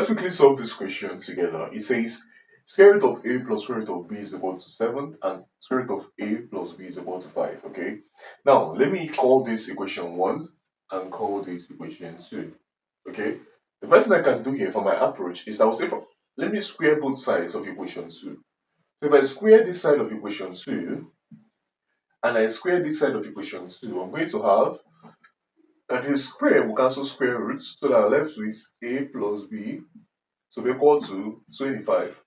let's quickly solve this question together. It says square root of a plus square root of b is equal to 7 and square root of a plus b is equal to 5. Okay. Now let me call this equation 1 and call this equation 2. Okay. The first thing I can do here for my approach is I will say let me square both sides of equation 2. So if I square this side of equation 2 and I square this side of equation 2, I'm going to have that the square will cancel square roots, so that I'm left with a plus b to be equal to 25.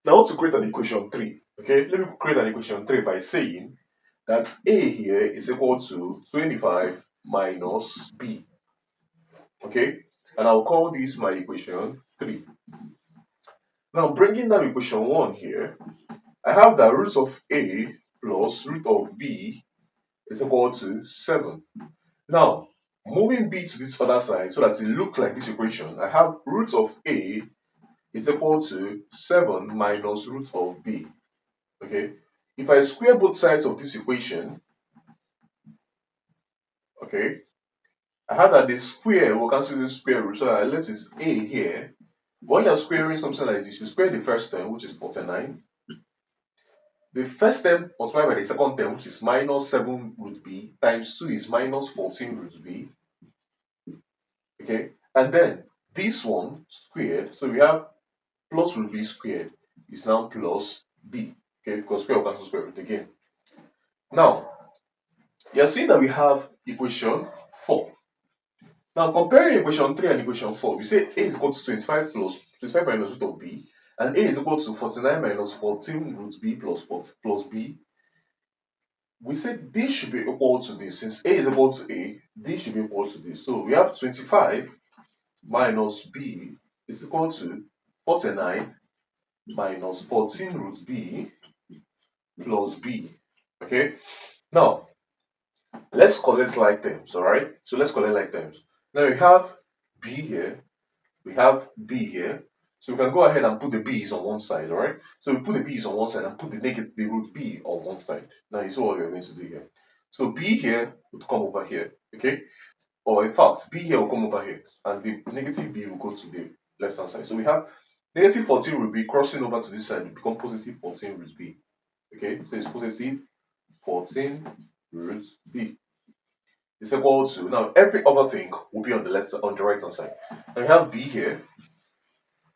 Now I want to create an equation 3. Okay, let me create an equation 3 by saying that a here is equal to 25 minus b. Okay, and I'll call this my equation 3. Now bringing down equation 1 here, I have that root of a plus root of b is equal to 7. Now, moving b to this other side so that it looks like this equation, I have root of a is equal to 7 minus root of b. Okay, if I square both sides of this equation, okay, I have that the square will cancel the square root, so that I left is a here. When you're squaring something like this, you square the first term, which is 49. The first term multiplied by the second term, which is minus 7 root b, times 2 is minus 14 root b. Okay, and then this one squared, so we have plus root b squared is now plus b. Okay, because square will cancel square root again. Now, you're seeing that we have equation 4. Now, comparing equation 3 and equation 4, we say a is equal to 25 plus 25 minus root of b, and a is equal to 49 minus 14 root b plus b. We say this should be equal to this. Since a is equal to a, this should be equal to this. So we have 25 minus b is equal to 49 minus 14 root b plus b. Okay, now let's collect like terms. All right, so let's collect like terms. Now we have b here, we have b here, so we can go ahead and put the b's on one side. All right, so we put the b's on one side and put the root b on one side. Now you see what we're going to do here. So b here would come over here. Okay, or in fact b here will come over here and the negative b will go to the left hand side. So we have negative 14 root b crossing over to this side will become positive 14 root b. Okay, so it's positive 14 root b is equal to, now every other thing will be on the right hand side. Now we have b here,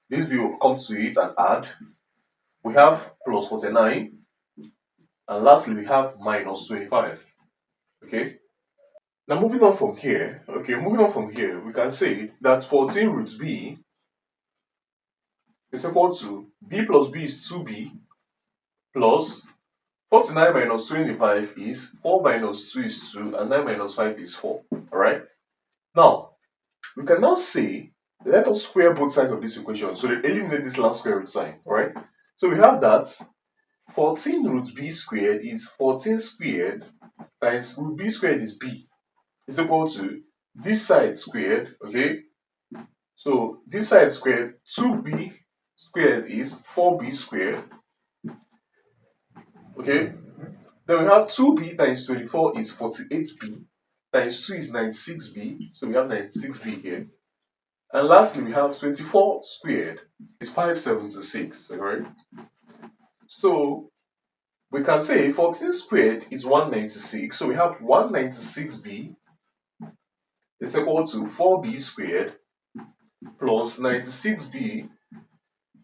this b will come to it and add. We have plus 49, and lastly we have minus 25. Okay, now moving on from here, we can say that 14 root b is equal to b plus b is 2b plus 49 minus 25 is 4 minus 2 is 2 and 9 minus 5 is 4. Alright. Now we can now say let us square both sides of this equation so that eliminate this last square root sign. Alright. So we have that 14 root b squared is 14 squared times root b squared is b is equal to this side squared. Okay. So this side squared 2b squared is 4b squared. Okay, then we have 2b times 24 is 48b times 2 is 96b, so we have 96b here. And lastly, we have 24 squared is 576. Alright, so we can say 14 squared is 196, so we have 196b is equal to 4b squared plus 96b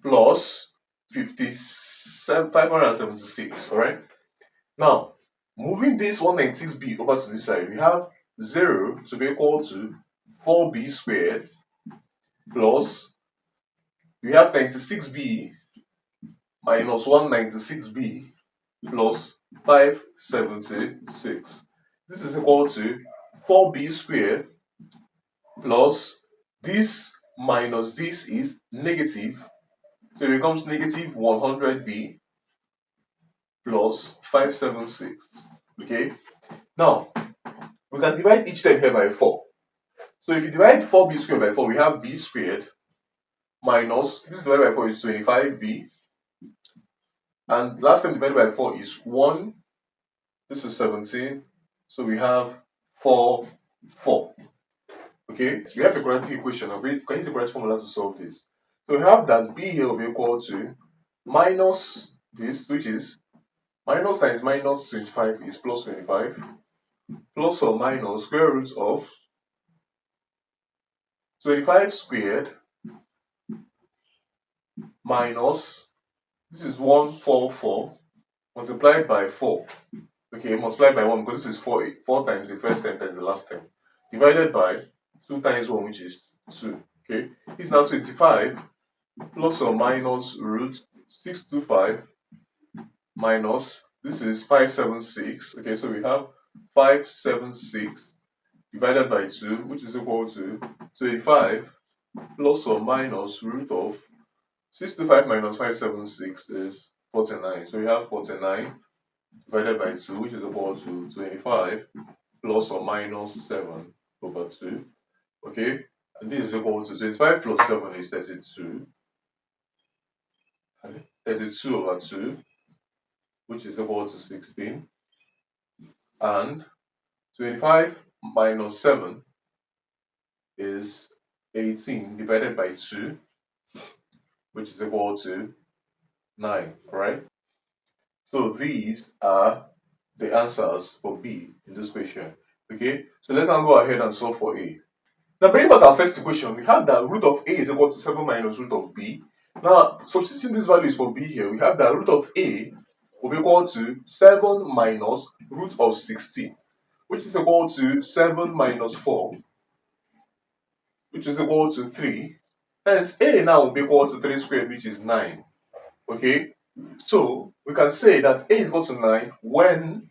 plus 576. Alright, now moving this 196b over to this side, we have 0 to be equal to 4b squared plus we have 96b minus 196b plus 576. This is equal to 4b squared plus this minus this is negative, so it becomes negative 100b plus 576. Okay, now we can divide each term here by 4. So if you divide 4b squared by 4, we have b squared minus this divided by 4 is 25b, and last term divided by 4 is 1. This is 17, so we have 4. Okay, so we have the quadratic equation, and we can use the correct formula to solve this. So we have that b here will be equal to minus this, which is minus times minus 25 is plus 25, plus or minus square root of 25 squared minus, this is 144 multiplied by 4. Okay, multiplied by 1 because this is 4 times the first time times the last time, divided by 2 times 1, which is 2. Okay, this is now 25 plus or minus root 625 minus, this is 576. Okay, so we have 576 divided by 2, which is equal to 25 plus or minus root of 625 minus 576 is 49. So we have 49 divided by 2, which is equal to 25 plus or minus 7 over 2. Okay, and this is equal to 25 plus 7 is 32. 32 over 2, which is equal to 16. And 25 minus 7 is 18 divided by 2, which is equal to 9, right? So these are the answers for B in this question. Okay, so let's now go ahead and solve for A. Now bringing back our first equation, we have that root of A is equal to 7 minus root of B. Now substituting these values for B here, we have that root of A will be equal to 7 minus root of 16, which is equal to 7 minus 4, which is equal to 3. Hence A now will be equal to 3 squared, which is 9. Okay, so we can say that A is equal to 9 when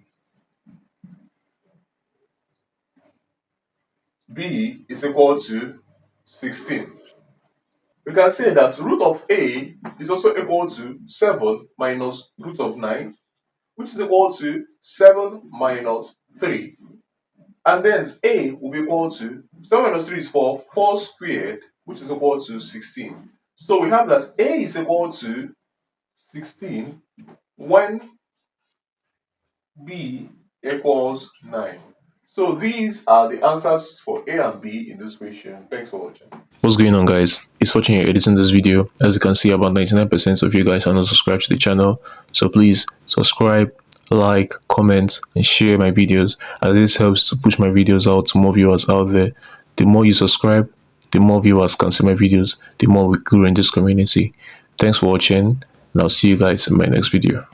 B is equal to 16. We can say that root of A is also equal to 7 minus root of 9, which is equal to 7 minus 3. And then A will be equal to 7 minus 3 is 4, 4 squared, which is equal to 16. So we have that A is equal to 16 when B equals 9. So these are the answers for A and B in this question. Thanks for watching. What's going on, guys? It's Fortune here editing this video. As you can see, about 99% of you guys are not subscribed to the channel, so please subscribe, like, comment, and share my videos, as this helps to push my videos out to more viewers out there. The more you subscribe, the more viewers can see my videos, the more we grow in this community. Thanks for watching, and I'll see you guys in my next video.